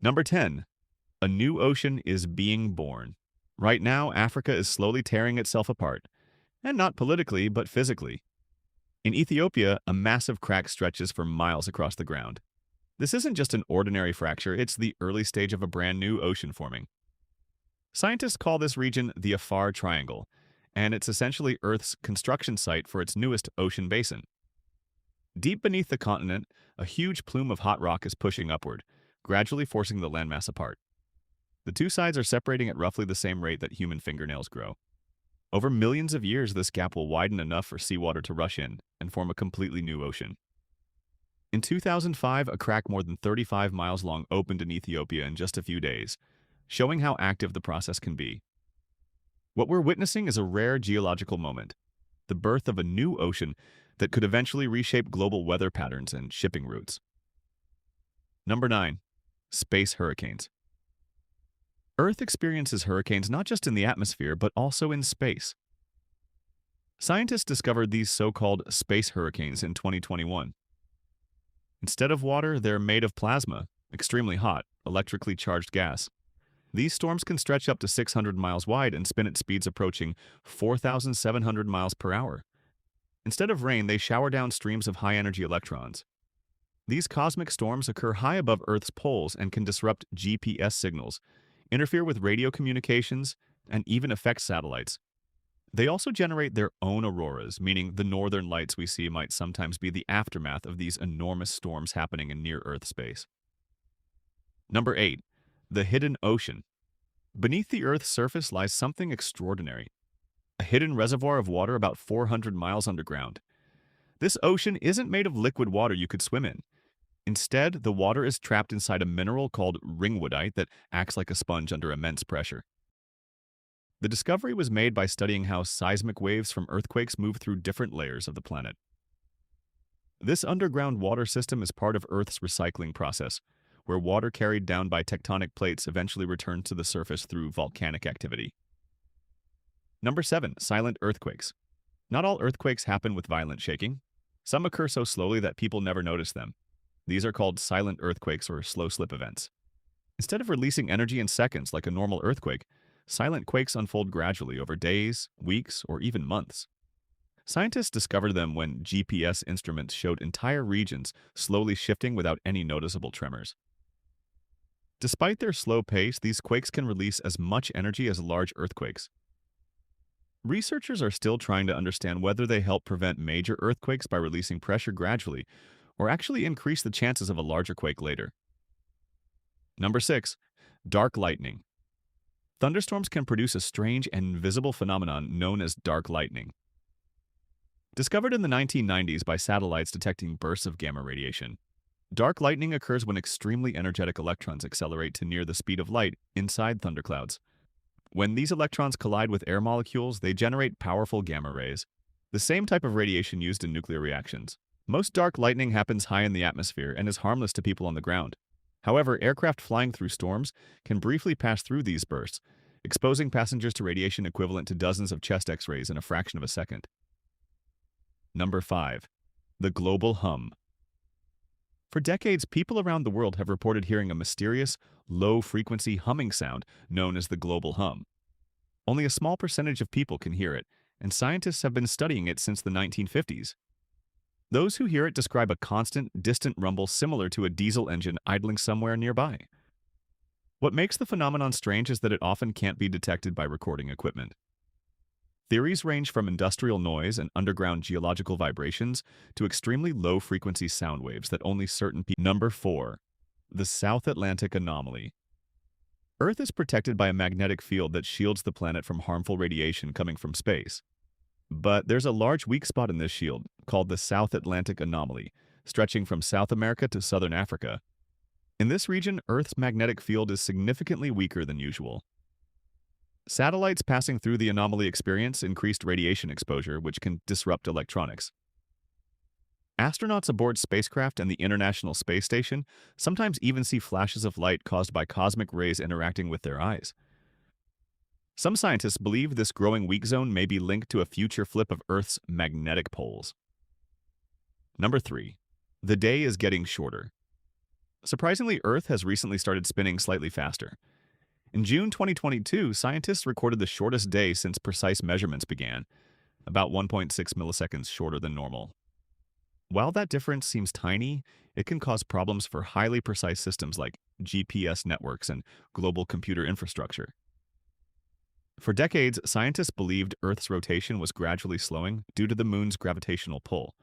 Number 10. A new ocean is being born. Right now, Africa is slowly tearing itself apart, and not politically, but physically. In Ethiopia, a massive crack stretches for miles across the ground. This isn't just an ordinary fracture, it's the early stage of a brand new ocean forming. Scientists call this region the Afar Triangle, and it's essentially Earth's construction site for its newest ocean basin. Deep beneath the continent, a huge plume of hot rock is pushing upward, gradually forcing the landmass apart. The two sides are separating at roughly the same rate that human fingernails grow. Over millions of years, this gap will widen enough for seawater to rush in and form a completely new ocean. In 2005, a crack more than 35 miles long opened in Ethiopia in just a few days, showing how active the process can be. What we're witnessing is a rare geological moment, the birth of a new ocean that could eventually reshape global weather patterns and shipping routes. Number 9. Space hurricanes. Earth experiences hurricanes not just in the atmosphere, but also in space. Scientists discovered these so-called space hurricanes in 2021. Instead of water, they're made of plasma, extremely hot, electrically charged gas. These storms can stretch up to 600 miles wide and spin at speeds approaching 4,700 miles per hour. Instead of rain, they shower down streams of high-energy electrons. These cosmic storms occur high above Earth's poles and can disrupt GPS signals, interfere with radio communications, and even affect satellites. They also generate their own auroras, meaning the northern lights we see might sometimes be the aftermath of these enormous storms happening in near-Earth space. Number 8. The hidden ocean. Beneath the Earth's surface lies something extraordinary. A hidden reservoir of water about 400 miles underground. This ocean isn't made of liquid water you could swim in. Instead, the water is trapped inside a mineral called ringwoodite that acts like a sponge under immense pressure. The discovery was made by studying how seismic waves from earthquakes move through different layers of the planet. This underground water system is part of Earth's recycling process, where water carried down by tectonic plates eventually returns to the surface through volcanic activity. Number 7. Silent earthquakes. Not all earthquakes happen with violent shaking. Some occur so slowly that people never notice them. These are called silent earthquakes or slow slip events. Instead of releasing energy in seconds like a normal earthquake, silent quakes unfold gradually over days, weeks, or even months. Scientists discovered them when GPS instruments showed entire regions slowly shifting without any noticeable tremors. Despite their slow pace, these quakes can release as much energy as large earthquakes. Researchers are still trying to understand whether they help prevent major earthquakes by releasing pressure gradually, or actually increase the chances of a larger quake later. Number 6. Dark lightning. Thunderstorms can produce a strange and invisible phenomenon known as dark lightning. Discovered in the 1990s by satellites detecting bursts of gamma radiation, dark lightning occurs when extremely energetic electrons accelerate to near the speed of light inside thunderclouds. When these electrons collide with air molecules, they generate powerful gamma rays, the same type of radiation used in nuclear reactions. Most dark lightning happens high in the atmosphere and is harmless to people on the ground. However, aircraft flying through storms can briefly pass through these bursts, exposing passengers to radiation equivalent to dozens of chest X-rays in a fraction of a second. Number 5. The global hum. For decades, people around the world have reported hearing a mysterious, low-frequency humming sound known as the global hum. Only a small percentage of people can hear it, and scientists have been studying it since the 1950s. Those who hear it describe a constant, distant rumble similar to a diesel engine idling somewhere nearby. What makes the phenomenon strange is that it often can't be detected by recording equipment. Theories range from industrial noise and underground geological vibrations to extremely low-frequency sound waves that only certain people. Number 4. The South Atlantic Anomaly. Earth is protected by a magnetic field that shields the planet from harmful radiation coming from space. But there's a large weak spot in this shield, called the South Atlantic Anomaly, stretching from South America to Southern Africa. In this region, Earth's magnetic field is significantly weaker than usual. Satellites passing through the anomaly experience increased radiation exposure, which can disrupt electronics. Astronauts aboard spacecraft and the International Space Station sometimes even see flashes of light caused by cosmic rays interacting with their eyes. Some scientists believe this growing weak zone may be linked to a future flip of Earth's magnetic poles. Number 3. The day is getting shorter. Surprisingly, Earth has recently started spinning slightly faster. In June 2022, scientists recorded the shortest day since precise measurements began, about 1.6 milliseconds shorter than normal. While that difference seems tiny, it can cause problems for highly precise systems like GPS networks and global computer infrastructure. For decades, scientists believed Earth's rotation was gradually slowing due to the moon's gravitational pull.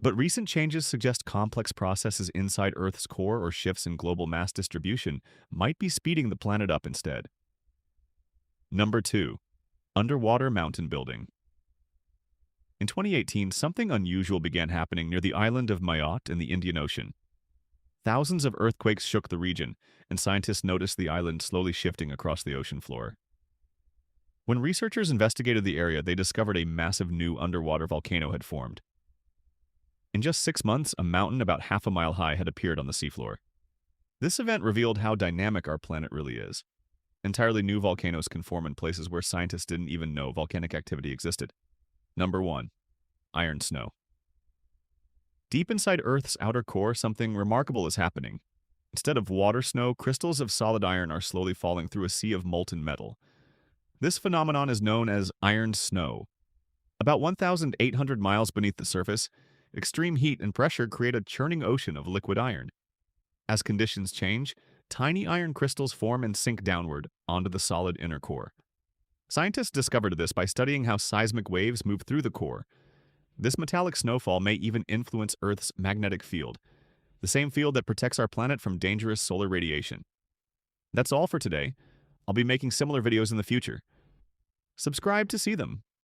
But recent changes suggest complex processes inside Earth's core or shifts in global mass distribution might be speeding the planet up instead. Number 2. Underwater mountain building. In 2018, something unusual began happening near the island of Mayotte in the Indian Ocean. Thousands of earthquakes shook the region, and scientists noticed the island slowly shifting across the ocean floor. When researchers investigated the area, they discovered a massive new underwater volcano had formed. In just 6 months, a mountain about half a mile high had appeared on the seafloor. This event revealed how dynamic our planet really is. Entirely new volcanoes can form in places where scientists didn't even know volcanic activity existed. Number 1. Iron snow. Deep inside Earth's outer core, something remarkable is happening. Instead of water snow, crystals of solid iron are slowly falling through a sea of molten metal. This phenomenon is known as iron snow. About 1,800 miles beneath the surface, extreme heat and pressure create a churning ocean of liquid iron. As conditions change, tiny iron crystals form and sink downward onto the solid inner core. Scientists discovered this by studying how seismic waves move through the core. This metallic snowfall may even influence Earth's magnetic field, the same field that protects our planet from dangerous solar radiation. That's all for today. I'll be making similar videos in the future. Subscribe to see them.